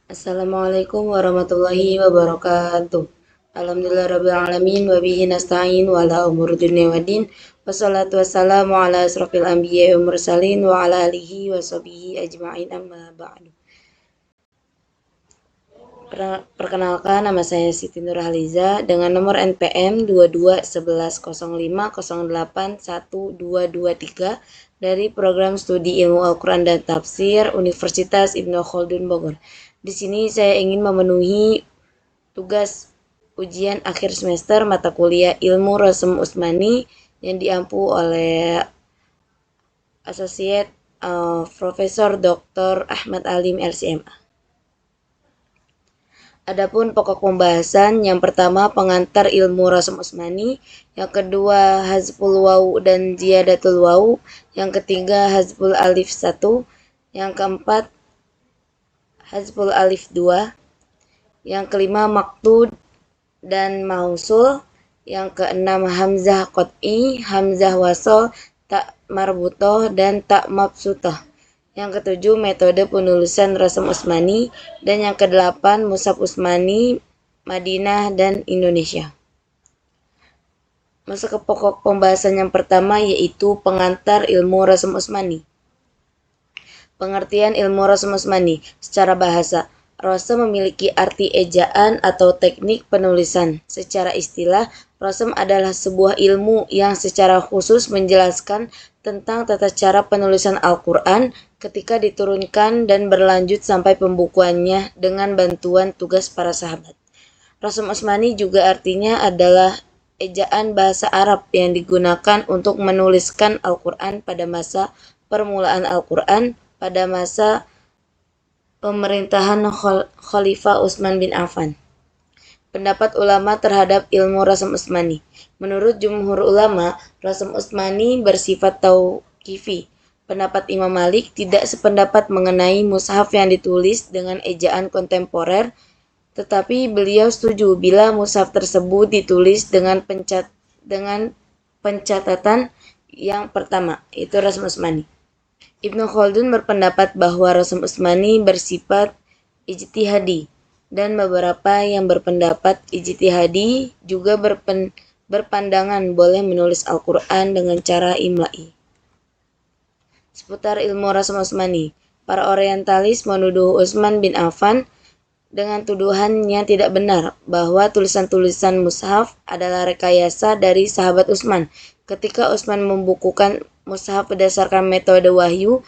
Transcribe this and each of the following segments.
Assalamualaikum warahmatullahi wabarakatuh. Alhamdulillahirrabbilalamin wa bihi nasta'in wa ala umur dunia wa din. Wassalatu wassalamu ala asrafil anbiya wa mursalin wa ala alihi wa sahbihi ajma'in amma ba'du. Perkenalkan, nama saya Siti Nurhaliza dengan nomor NPM 221105081223 dari program studi ilmu Al-Quran dan Tafsir Universitas Ibnu Khaldun Bogor. Di sini saya ingin memenuhi tugas ujian akhir semester mata kuliah Ilmu Rasm Usmani yang diampu oleh Associate Profesor Dr. Ahmad Alim LCMA. Adapun pokok pembahasan, yang pertama pengantar ilmu Rasm Usmani, yang kedua Hazful Waw dan Ziyadatul Waw, yang ketiga Hazful Alif 1, yang keempat Hazful Alif 2, yang kelima Maqtud dan Mausul, yang keenam Hamzah Qot'i, Hamzah Wasol, Tak Marbutoh, dan Tak Mabsutah. Yang ketujuh, metode penulisan Rasm Usmani, dan yang kedelapan, Mushaf Usmani, Madinah, dan Indonesia. Masuk ke pokok pembahasan yang pertama, yaitu pengantar ilmu Rasm Usmani. Pengertian ilmu Rasm Usmani secara bahasa. Rasm memiliki arti ejaan atau teknik penulisan. Secara istilah, rasm adalah sebuah ilmu yang secara khusus menjelaskan tentang tata cara penulisan Al-Quran ketika diturunkan dan berlanjut sampai pembukuannya dengan bantuan tugas para sahabat. Rasm Usmani juga artinya adalah ejaan bahasa Arab yang digunakan untuk menuliskan Al-Quran pada masa permulaan Al-Quran pada masa pemerintahan Khalifah Utsman bin Affan. Pendapat ulama terhadap ilmu Rasm Usmani. Menurut jumhur ulama, Rasm Usmani bersifat tauqifi. Pendapat Imam Malik tidak sependapat mengenai mushaf yang ditulis dengan ejaan kontemporer, tetapi beliau setuju bila mushaf tersebut ditulis dengan pencatatan yang pertama, itu Rasm Usmani. Ibnu Khaldun berpendapat bahwa Rasm Usmani bersifat ijtihadi, dan beberapa yang berpendapat ijtihadi juga berpandangan boleh menulis Al-Quran dengan cara imla'i. Seputar ilmu Rasm Usmani, para orientalis menuduh Utsman bin Affan dengan tuduhan yang tidak benar bahwa tulisan-tulisan mushaf adalah rekayasa dari sahabat Utsman. Ketika Utsman membukukan mushaf berdasarkan metode wahyu,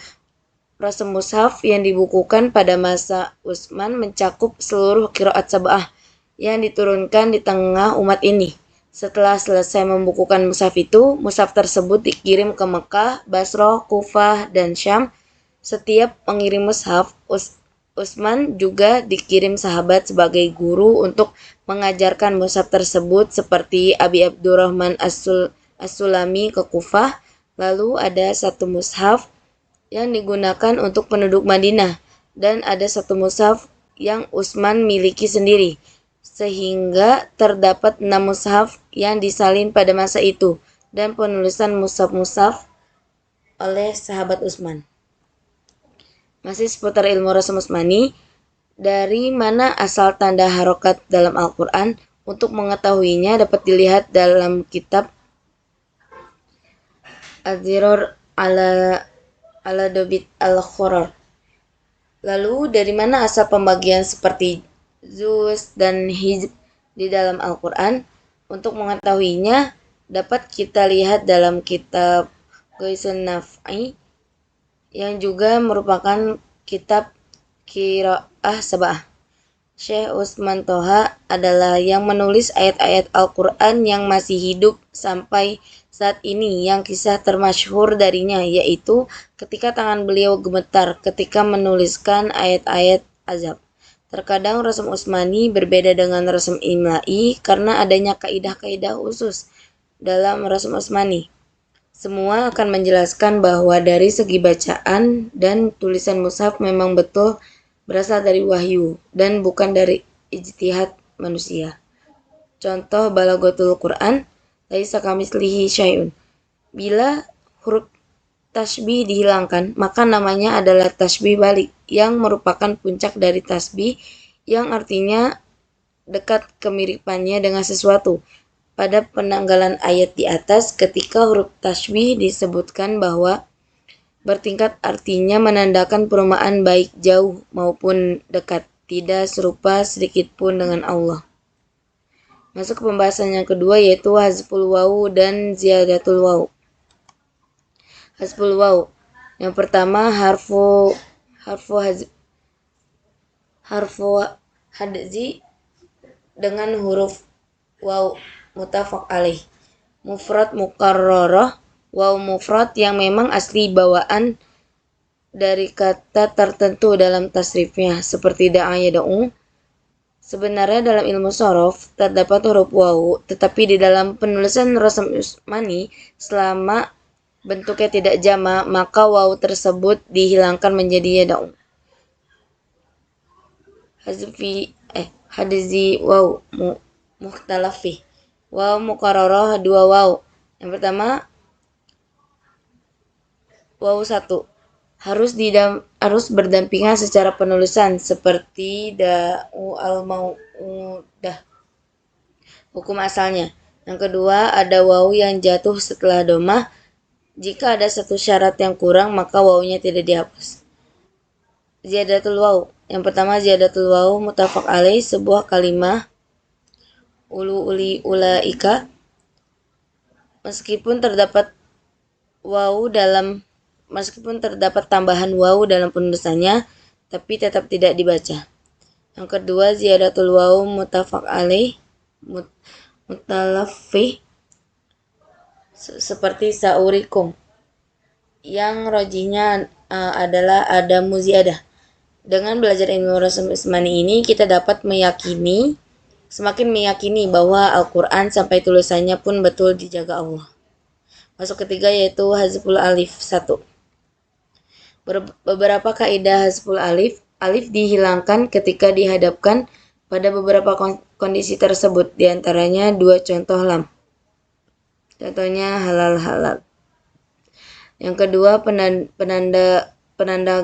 rasm mushaf yang dibukukan pada masa Utsman mencakup seluruh qiraat sab'ah yang diturunkan di tengah umat ini. Setelah selesai membukukan mushaf itu, mushaf tersebut dikirim ke Mekah, Basrah, Kufah, dan Syam. Setiap pengirim mushaf, Utsman juga dikirim sahabat sebagai guru untuk mengajarkan mushaf tersebut, seperti Abi Abdurrahman As-Sulami ke Kufah. Lalu ada satu mushaf yang digunakan untuk penduduk Madinah, dan ada satu mushaf yang Utsman miliki sendiri, sehingga terdapat 6 mushaf yang disalin pada masa itu, dan penulisan mushaf-mushaf oleh sahabat Utsman. Masih seputar ilmu Rasm Usmani, dari mana asal tanda harokat dalam Al-Quran? Untuk mengetahuinya dapat dilihat dalam kitab Az-Ziror ala Dobit Al-Khoror. Lalu dari mana asal pembagian seperti Zuz dan Hizb di dalam Al-Quran? Untuk mengetahuinya dapat kita lihat dalam kitab Ghaisun Naf'i, yang juga merupakan kitab Qiraah Sab'ah. Syekh Utsman Toha adalah yang menulis ayat-ayat Al-Quran yang masih hidup sampai saat ini, yang kisah termasyhur darinya yaitu ketika tangan beliau gemetar ketika menuliskan ayat-ayat azab. Terkadang Rasm Usmani berbeda dengan rasm imla'i karena adanya kaidah-kaidah khusus dalam Rasm Usmani. Semua akan menjelaskan bahwa dari segi bacaan dan tulisan mushaf memang betul berasal dari wahyu dan bukan dari ijtihad manusia. Contoh Balaghatul Quran, laisa kamitslihi syai'un. Bila huruf tasbih dihilangkan, maka namanya adalah tasbih balik, yang merupakan puncak dari tasbih, yang artinya dekat kemiripannya dengan sesuatu. Pada penanggalan ayat di atas, ketika huruf tasbih disebutkan bahwa bertingkat artinya menandakan perumahan baik jauh maupun dekat, tidak serupa sedikit pun dengan Allah. Masuk ke pembahasan yang kedua, yaitu hazful wawu dan ziyadatul wawu. Hazful wawu. Yang pertama harfu hadzi dengan huruf waw mutafaq alaih. Mufrad mukarrarah, waw mufrad yang memang asli bawaan dari kata tertentu dalam tasrifnya, seperti da'a yada'u. Sebenarnya dalam ilmu shorof terdapat huruf waw, tetapi di dalam penulisan Rasm Utsmani selama bentuknya tidak jama, maka waw tersebut dihilangkan menjadi yada'u. Hadzi waw mukhtalafih. Waw mukarrarah, dua waw. Yang pertama waw 1 harus berdampingan secara penulisan, seperti da'u al-mau'udah hukum asalnya. Yang kedua, ada waw yang jatuh setelah domah. Jika ada satu syarat yang kurang, maka wawnya tidak dihapus. Ziyadatul waw. Yang pertama ziyadatul waw mutafaq alaih, sebuah kalimah ulaika, meskipun terdapat tambahan waw dalam penulisannya, tapi tetap tidak dibaca. Yang kedua ziyadatul waw mutafaq alaih mutalafih, seperti saurikum, yang rojihnya adalah ada muziyadah. Dengan belajar ilmu Rasm Utsmani ini, kita dapat semakin meyakini bahwa Al-Quran sampai tulisannya pun betul dijaga Allah. Masuk ketiga, yaitu hazful alif 1. Beberapa kaidah hazful alif dihilangkan ketika dihadapkan pada beberapa kondisi tersebut, diantaranya dua contoh lam. Contohnya halal. Yang kedua, penanda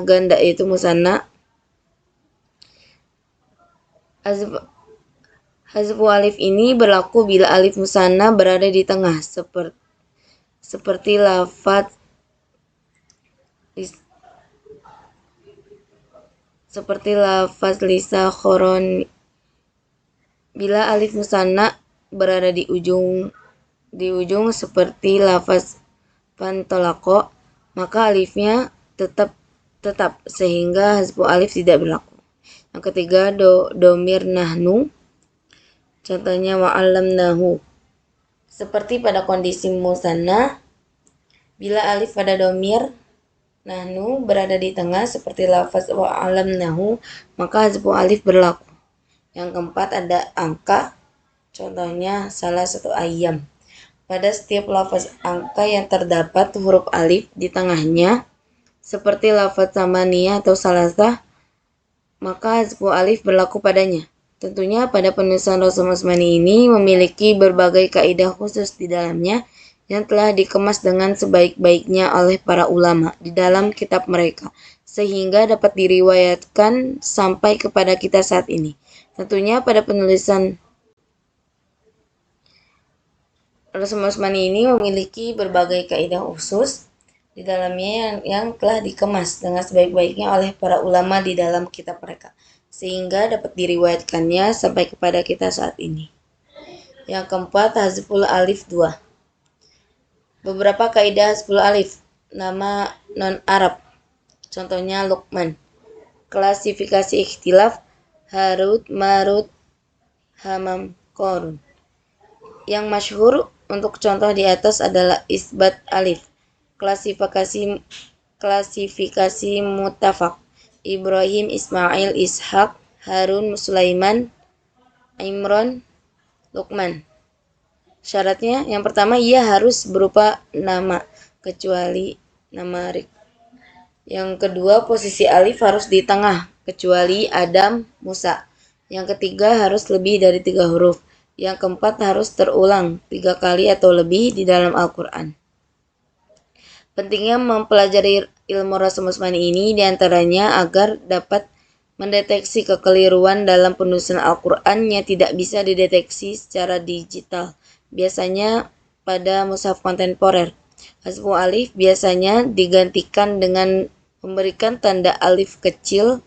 ganda, yaitu musanna. Hazfu alif ini berlaku bila alif musanna berada di tengah, seperti lafaz lisa khoron. Bila alif musanna berada di ujung seperti lafaz pantolako, maka alifnya tetap sehingga hazfu alif tidak berlaku. Yang ketiga, domir nahnu, contohnya wa'allamnahu. Seperti pada kondisi musanna, bila alif pada domir nahnu berada di tengah seperti lafaz wa'allamnahu, maka hazfu alif berlaku. Yang keempat, ada angka, contohnya salah satu ayam. Pada setiap lafaz angka yang terdapat huruf alif di tengahnya, seperti lafaz samaniyah atau salasah, maka hazfu alif berlaku padanya. Tentunya pada penulisan Rasm Utsmani ini memiliki berbagai kaidah khusus di dalamnya yang telah dikemas dengan sebaik-baiknya oleh para ulama di dalam kitab mereka, sehingga dapat diriwayatkan sampai kepada kita saat ini. Tentunya pada penulisan Rasm Utsmani ini memiliki berbagai kaidah khusus di dalamnya yang telah dikemas dengan sebaik-baiknya oleh para ulama di dalam kitab mereka, sehingga dapat diriwayatkannya sampai kepada kita saat ini. Yang keempat, hazful alif 2. Beberapa kaidah hazful alif nama non-Arab, contohnya Luqman. Klasifikasi ikhtilaf Harut, Marut, Hamam, Korun. Yang masyhur untuk contoh di atas adalah isbat alif. Klasifikasi muttafaq Ibrahim, Ismail, Ishaq, Harun, Sulaiman, Imran, Luqman. Syaratnya, yang pertama, ia harus berupa nama, kecuali nama rik. Yang kedua, posisi alif harus di tengah, kecuali Adam, Musa. Yang ketiga, harus lebih dari 3 huruf. Yang keempat, harus terulang 3 kali atau lebih di dalam Al-Quran. Pentingnya mempelajari ilmu rasam Utsmani ini diantaranya agar dapat mendeteksi kekeliruan dalam penulisan Al-Quran yang tidak bisa dideteksi secara digital, biasanya pada mushaf kontemporer. Hasbu alif biasanya digantikan dengan memberikan tanda alif kecil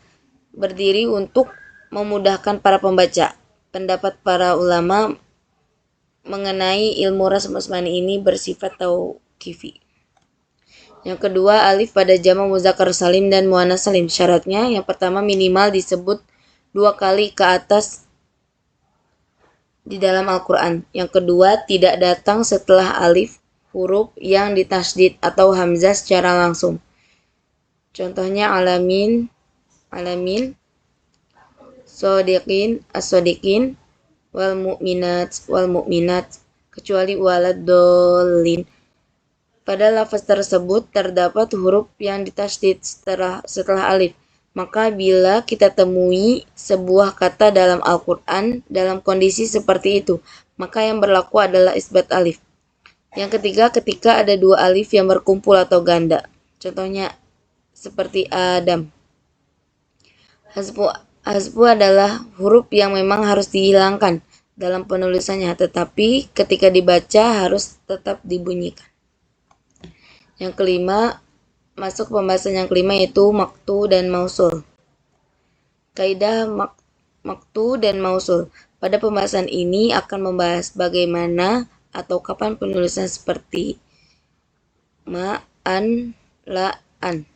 berdiri untuk memudahkan para pembaca. Pendapat para ulama mengenai ilmu rasam Utsmani ini bersifat tauqifi. Yang kedua, alif pada jamak muzakkar salim dan muannas salim. Syaratnya, yang pertama minimal disebut 2 kali ke atas di dalam Al-Quran. Yang kedua, tidak datang setelah alif huruf yang ditasydid atau hamzah secara langsung. Contohnya alamin, sodiqin, as-sodiqin, wal mu'minat, kecuali waladolin. Pada lafaz tersebut terdapat huruf yang ditasydid setelah alif. Maka bila kita temui sebuah kata dalam Al-Quran dalam kondisi seperti itu, maka yang berlaku adalah isbat alif. Yang ketiga, ketika ada 2 alif yang berkumpul atau ganda. Contohnya seperti Adam. Hasbu adalah huruf yang memang harus dihilangkan dalam penulisannya, tetapi ketika dibaca harus tetap dibunyikan. Yang kelima, masuk pembahasan yang kelima yaitu maktu dan mausul. Kaidah maktu dan mausul. Pada pembahasan ini akan membahas bagaimana atau kapan penulisan seperti ma, an, la, an,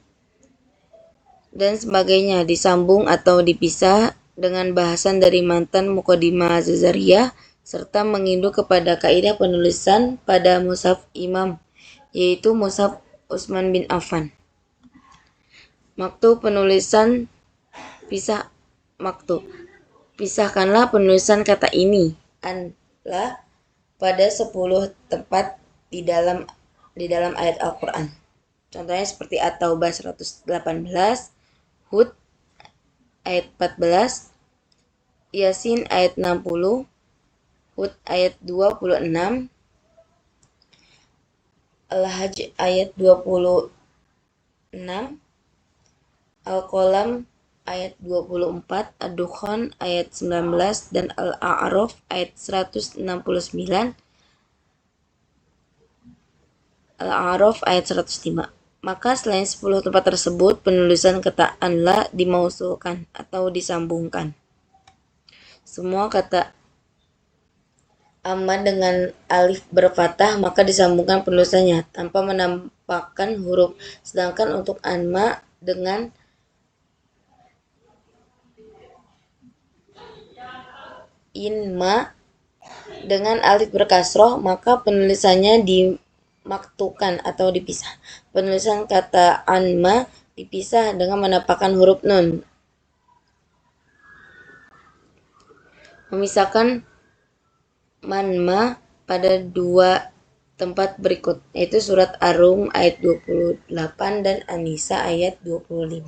dan sebagainya disambung atau dipisah dengan bahasan dari mantan Muqaddimah Az-Zazariyah serta menginduk kepada kaidah penulisan pada mushaf imam, yaitu mushaf Utsman bin Affan. Maktu penulisan pisahkanlah penulisan kata ini an la pada 10 tempat di dalam ayat Al-Quran. Contohnya seperti At-Taubah 118, Hud ayat 14, Yasin ayat 60, Hud ayat 26, Al-Hajj ayat 26, Al-Qalam ayat 24, Ad-Dukhan ayat 19, dan Al-A'raf ayat 169, Al-A'raf ayat 105. Maka selain 10 tempat tersebut, penulisan kata anla dimausulkan atau disambungkan. Semua kata amma dengan alif berfathah maka disambungkan penulisannya tanpa menampakkan huruf. Sedangkan untuk anma dengan inma dengan alif berkasroh maka penulisannya dimaktukan atau dipisah. Penulisan kata anma dipisah dengan menampakkan huruf nun. Memisahkan manma pada 2 tempat berikut, yaitu surat Ar-Rum ayat 28 dan An-Nisa ayat 25.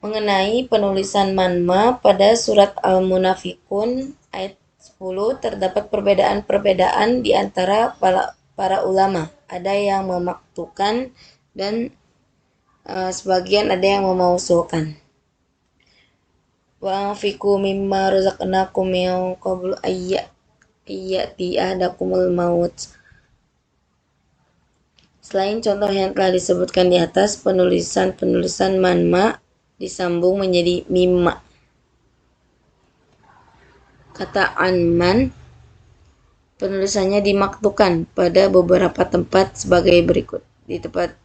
Mengenai penulisan manma pada surat Al-Munafiqun ayat 10 terdapat perbedaan di antara para ulama. Ada yang memaktukan dan sebagian ada yang memausulkan. Wa anfiqu mimma razaqnakum min qablu ayyati ahadakumul maut. Selain contoh yang telah disebutkan di atas, penulisan manma disambung menjadi mimma. Kata anman penulisannya dimaktukan pada beberapa tempat sebagai berikut. Di tempat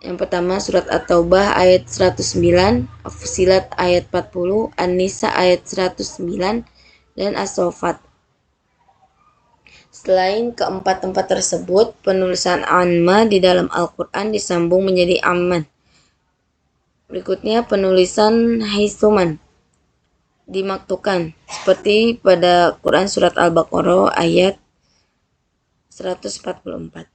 yang pertama surat At-Taubah ayat 109, Fussilat ayat 40, An-Nisa ayat 109, dan As-Saffat. Selain keempat tempat tersebut, penulisan anma di dalam Al-Quran disambung menjadi amman. Berikutnya penulisan haitsuman dimaktukan seperti pada Quran surat Al-Baqarah ayat 144.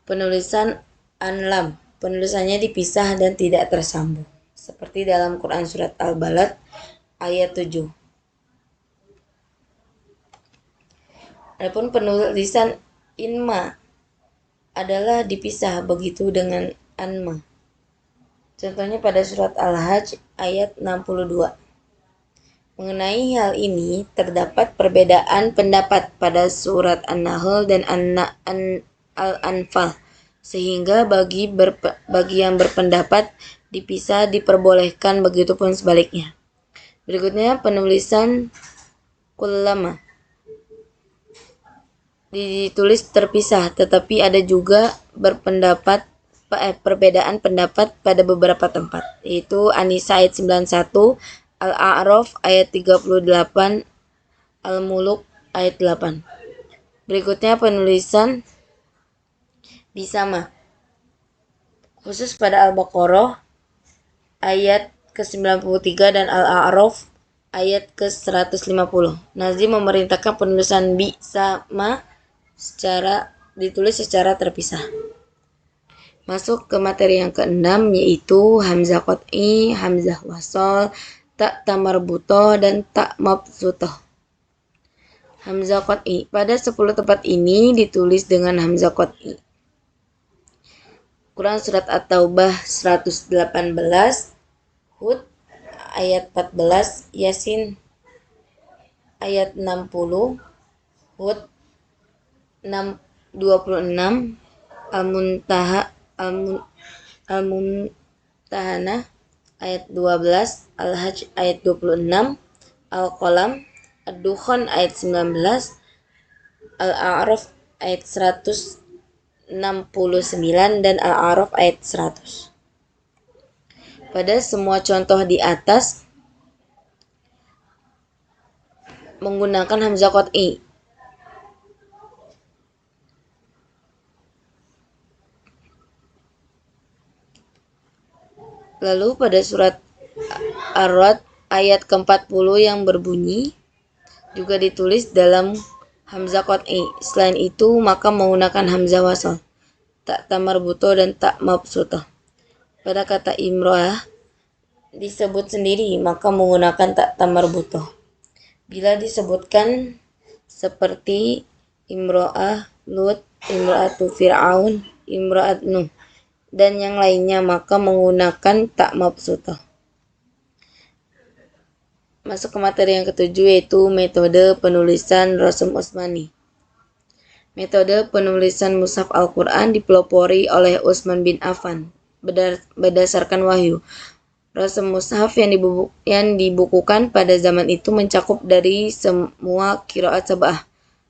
Penulisan anlam penulisannya dipisah dan tidak tersambung seperti dalam Quran surat Al-Balad ayat 7. Adapun penulisan inma adalah dipisah, begitu dengan anma. Contohnya pada surat Al-Hajj ayat 62. Mengenai hal ini, terdapat perbedaan pendapat pada surat An-Nahl dan Al-Anfal, sehingga bagi yang berpendapat dipisah diperbolehkan, begitupun sebaliknya. Berikutnya penulisan kullama ditulis terpisah, tetapi ada juga perbedaan pendapat pada beberapa tempat, yaitu An-Nisa ayat 91, Al-A'raf ayat 38, Al-Muluk ayat 8. Berikutnya penulisan bisama, khusus pada Al-Baqarah ayat ke-93 dan Al-A'raf ayat ke-150. Nazim memerintahkan penulisan bisama ditulis secara terpisah. Masuk ke materi yang keenam, yaitu hamzah qat'i, hamzah wasol, tak tamarbutoh, dan tak mabsutoh. Hamzah qat'i pada 10 tempat ini ditulis dengan hamzah qat'i. Quran surat At-Taubah 118, Hud ayat 14, Yasin ayat 60, Hud 26, Al-Mumtahanah ayat 12, Al-Hajj ayat 26, Al-Qalam, Ad-Dukhan ayat 19, Al-A'raf ayat 169 dan Al-A'raf ayat 100. Pada semua contoh di atas menggunakan hamzah qat'i. Lalu pada surat Ar-Ra'd ayat ke-40 yang berbunyi juga ditulis dalam hamzah qat'i. Selain itu, maka menggunakan hamzah wasal, tak tamarbutoh, dan tak mabsutoh. Pada kata imro'ah disebut sendiri, maka menggunakan tak tamarbutoh. Bila disebutkan seperti imro'ah Lut, imro'atu Fir'aun, imro'at Nuh, dan yang lainnya, maka menggunakan tak mabsutoh. Masuk ke materi yang ketujuh, yaitu metode penulisan Rasm Utsmani. Metode penulisan Mushaf Al-Quran dipelopori oleh Utsman bin Affan berdasarkan wahyu. Rasm mushaf yang dibukukan pada zaman itu mencakup dari semua qiraat sab'ah.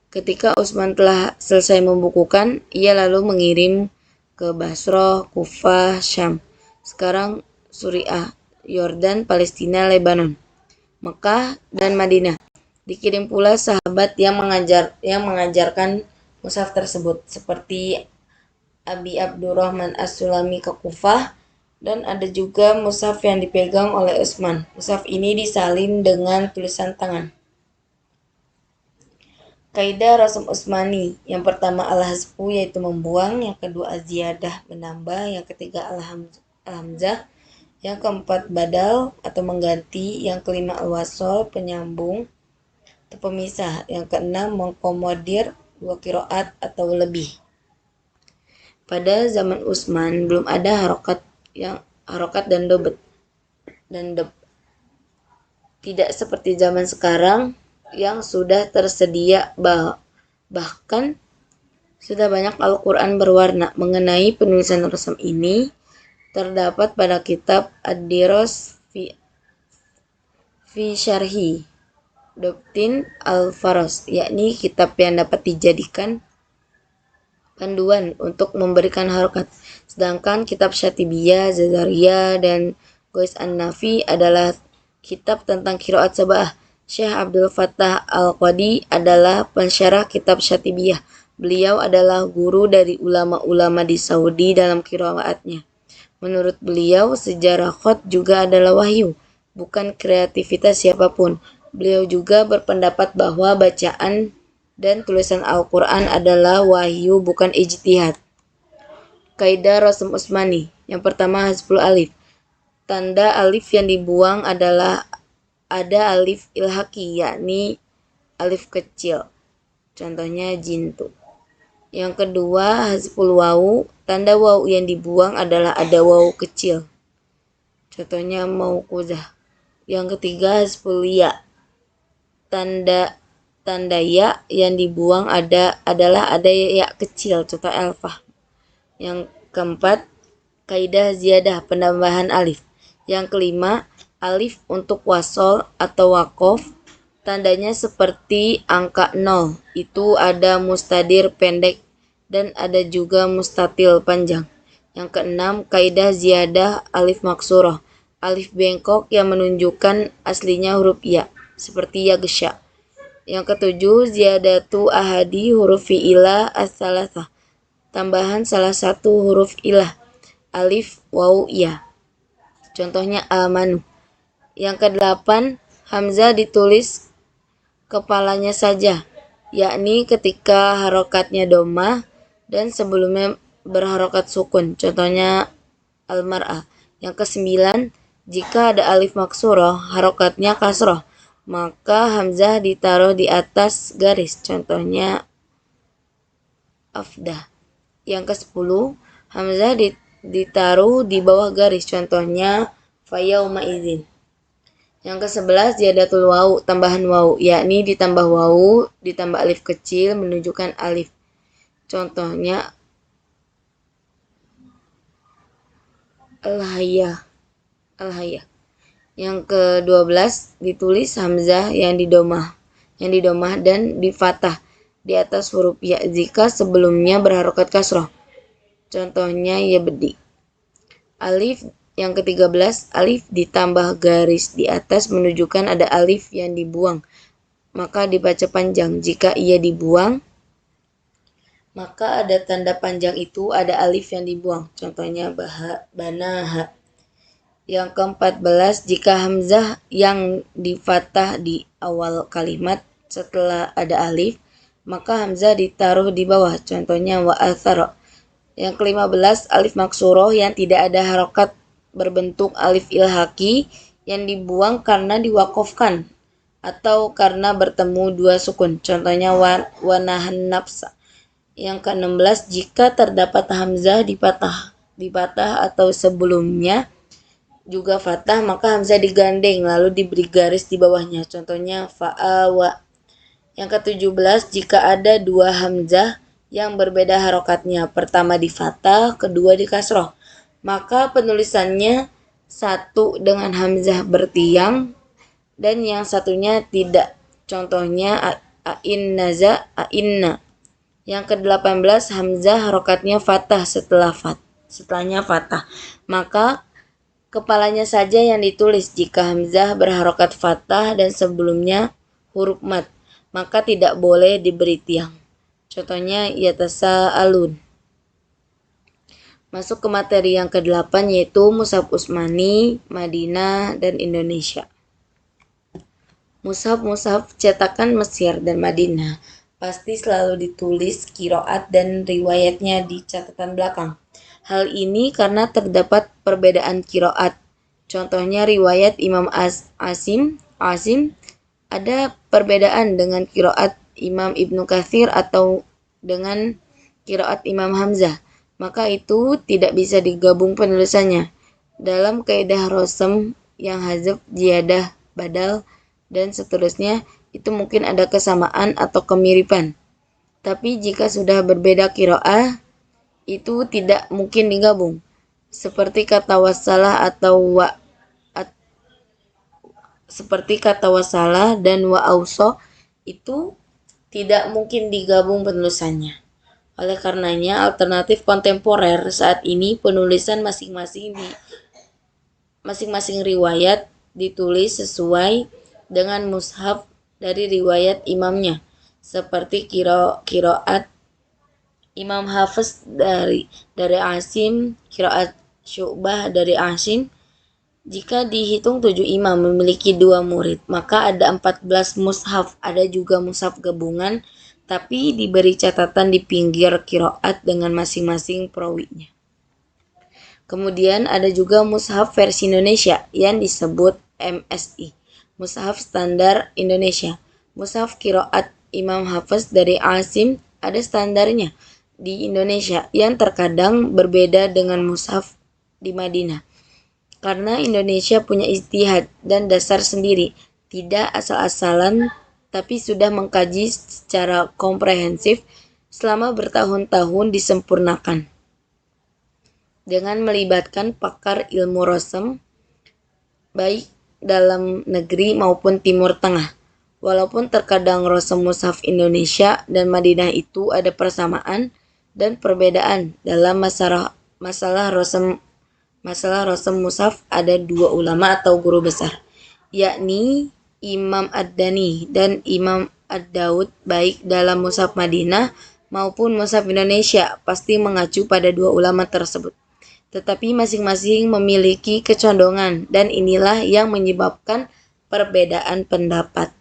Ketika Utsman telah selesai membukukan, ia lalu mengirim ke Basrah, Kufah, Syam, sekarang Suriah, Yordan, Palestina, Lebanon, Mekah, dan Madinah. Dikirim pula sahabat yang mengajarkan mushaf tersebut, seperti Abi Abdurrahman As-Sulami ke Kufah, dan ada juga mushaf yang dipegang oleh Utsman. Mushaf ini disalin dengan tulisan tangan. Kaidah Rasm Utsmani, yang pertama al-hazfu, yaitu membuang, yang kedua az-ziyadah, menambah, yang ketiga al-hamzah, yang keempat badal atau mengganti, yang kelima al-wasol, penyambung atau pemisah, yang keenam mengkomodir dua qiraat atau lebih. Pada zaman Utsman belum ada harokat dan dobet dan deb. Tidak seperti zaman sekarang yang sudah tersedia, bahkan sudah banyak Al-Quran berwarna. Mengenai penulisan rasm ini terdapat pada kitab Ad-Diros fi Syarhi Dobtin Al-Faros, yakni kitab yang dapat dijadikan panduan untuk memberikan harokat. Sedangkan kitab Syatibiyah, Zazariyah, dan Gois An-Nafi adalah kitab tentang qiraat sab'ah. Syekh Abdul Fattah Al-Qadi adalah pensyarah kitab Syatibiyah. Beliau adalah guru dari ulama-ulama di Saudi dalam qiraatnya. Menurut beliau, sejarah khat juga adalah wahyu, bukan kreativitas siapapun. Beliau juga berpendapat bahwa bacaan dan tulisan Al-Quran adalah wahyu, bukan ijtihad. Kaidah Rasm Utsmani. Yang pertama, hazful alif. Tanda alif yang dibuang adalah ada alif ilhaqi, yakni alif kecil. Contohnya jintu. Yang kedua, hazful wawu, tanda wawu yang dibuang adalah ada wawu kecil. Contohnya mauquzah. Yang ketiga, hazful ya, tanda ya yang dibuang adalah ada ya kecil, contoh alfah. Yang keempat, kaidah ziyadah, penambahan alif. Yang kelima, alif untuk wasol atau wakof, tandanya seperti angka 0, itu ada mustadir pendek dan ada juga mustatil panjang. Yang keenam, kaidah ziyadah alif maksurah, alif bengkok yang menunjukkan aslinya huruf ya, seperti ya gesya. Yang ketujuh, ziyadatu ahadi huruf fi'ilah as-salasah, tambahan salah satu huruf ilah, alif, wawu, ya. Contohnya amanu. Yang kedelapan, hamzah ditulis kepalanya saja, yakni ketika harokatnya domah dan sebelumnya berharokat sukun. Contohnya al-mar'ah. Yang kesembilan, jika ada alif maksurah, harokatnya kasroh, maka hamzah ditaruh di atas garis. Contohnya afdah. Yang kesepuluh, hamzah ditaruh di bawah garis. Contohnya fayauma idzin. Yang ke-11, ziyadatul wawu, tambahan wawu, yakni ditambah wawu, ditambah alif kecil menunjukkan alif. Contohnya al-hayya. Yang ke-12, ditulis hamzah yang didomah dan difathah di atas huruf ya jika sebelumnya berharokat kasroh. Contohnya ya bedi. Alif. Yang ke-13, alif ditambah garis di atas menunjukkan ada alif yang dibuang, maka dibaca panjang. Jika ia dibuang, maka ada tanda panjang itu ada alif yang dibuang. Contohnya banaha. Yang ke-14, jika hamzah yang difathah di awal kalimat setelah ada alif, maka hamzah ditaruh di bawah. Contohnya wa'athara. Yang ke-15, alif maksuroh yang tidak ada harokat berbentuk alif ilhaqi yang dibuang karena diwakofkan atau karena bertemu dua sukun. Contohnya wanahan nafsa. Yang ke-16, jika terdapat hamzah dipatah atau sebelumnya juga fathah, maka hamzah digandeng lalu diberi garis di bawahnya. Contohnya fa'awa. Yang ke-17, jika ada dua hamzah yang berbeda harokatnya, pertama di fathah, kedua di kasroh, maka penulisannya satu dengan hamzah bertiang dan yang satunya tidak. Contohnya a'innaza, a'inna. Yang ke-18, hamzah harokatnya fathah setelahnya fathah, maka kepalanya saja yang ditulis. Jika hamzah berharokat fathah dan sebelumnya huruf mat, maka tidak boleh diberi tiang. Contohnya yatasa'alun. Masuk ke materi yang ke-8, yaitu Mushaf Utsmani, Madinah, dan Indonesia. Mushaf cetakan Mesir dan Madinah pasti selalu ditulis qiraat dan riwayatnya di catatan belakang. Hal ini karena terdapat perbedaan qiraat. Contohnya riwayat Imam Asim ada perbedaan dengan qiraat Imam Ibnu Katsir atau dengan qiraat Imam Hamzah, maka itu tidak bisa digabung penulisannya. Dalam kaidah rosem yang hazf, ziyadah, badal, dan seterusnya, itu mungkin ada kesamaan atau kemiripan. Tapi jika sudah berbeda qiraah, itu tidak mungkin digabung. Seperti kata wasalah dan wa'auso itu tidak mungkin digabung penulisannya. Oleh karenanya, alternatif kontemporer saat ini penulisan masing-masing riwayat ditulis sesuai dengan mushaf dari riwayat imamnya, seperti qiraat Imam Hafiz dari Asim, qiraat Syu'bah dari Asim. Jika dihitung 7 imam memiliki 2 murid, maka ada 14 mushaf. Ada juga mushaf gabungan, tapi diberi catatan di pinggir qiraat dengan masing-masing perawinya. Kemudian ada juga mushaf versi Indonesia yang disebut MSI, Mushaf Standar Indonesia. Mushaf qiraat Imam Hafiz dari Asim ada standarnya, di Indonesia yang terkadang berbeda dengan mushaf di Madinah. Karena Indonesia punya ijtihad dan dasar sendiri, tidak asal-asalan tapi sudah mengkaji secara komprehensif selama bertahun-tahun disempurnakan. Dengan melibatkan pakar ilmu rosem, baik dalam negeri maupun Timur Tengah. Walaupun terkadang rosem mushaf Indonesia dan Madinah itu ada persamaan dan perbedaan dalam masalah rosem mushaf, ada dua ulama atau guru besar, yakni Imam Ad-Dani dan Imam Ad-Daud, baik dalam mushaf Madinah maupun mushaf Indonesia pasti mengacu pada dua ulama tersebut. Tetapi masing-masing memiliki kecondongan dan inilah yang menyebabkan perbedaan pendapat.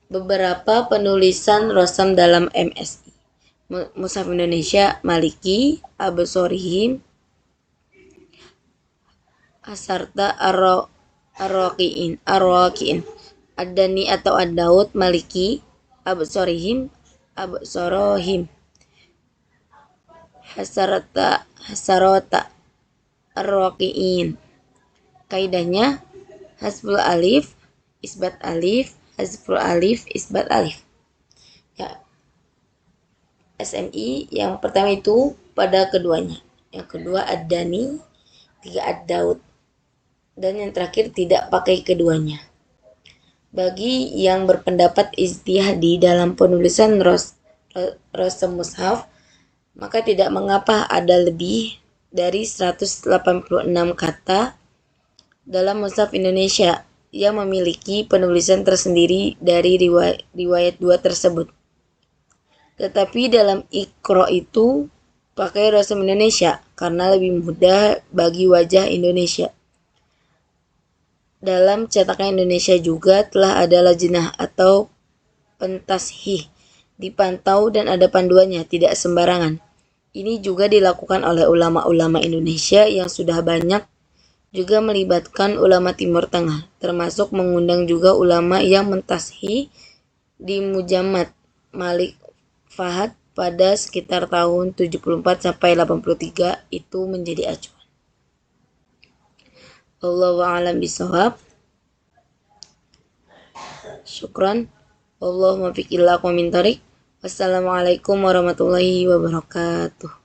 Beberapa penulisan rosem dalam MSI. Mushaf Indonesia Maliki, Absorihim, Hasarta Ar-Raqiin, Ad-Dani atau Ad-Daud Maliki, Absorihim, Hasarata Ar-Raqiin. Kaidahnya hasbul alif, isbat alif, hasbul alif, isbat alif. Ya, SMI yang pertama itu pada keduanya. Yang kedua Ad-Dani, tiga Ad-Daud. Dan yang terakhir tidak pakai keduanya. Bagi yang berpendapat ijtihadi dalam penulisan rosem mushaf, maka tidak mengapa ada lebih dari 186 kata dalam mushaf Indonesia yang memiliki penulisan tersendiri dari riwayat dua tersebut. Tetapi dalam Iqra itu pakai rosem Indonesia karena lebih mudah bagi wajah Indonesia. Dalam cetakan Indonesia juga telah ada lajnah atau pentashih, dipantau dan ada panduannya, tidak sembarangan. Ini juga dilakukan oleh ulama-ulama Indonesia yang sudah banyak, juga melibatkan ulama Timur Tengah, termasuk mengundang juga ulama yang mentashih di Mujammad Malik Fahad pada sekitar tahun 74 sampai 83 itu menjadi acuan. Wallahu a'lam bishawab. Syukran. Wallahu muwaffiq ila aqwamit thoriq. Wassalamualaikum warahmatullahi wabarakatuh.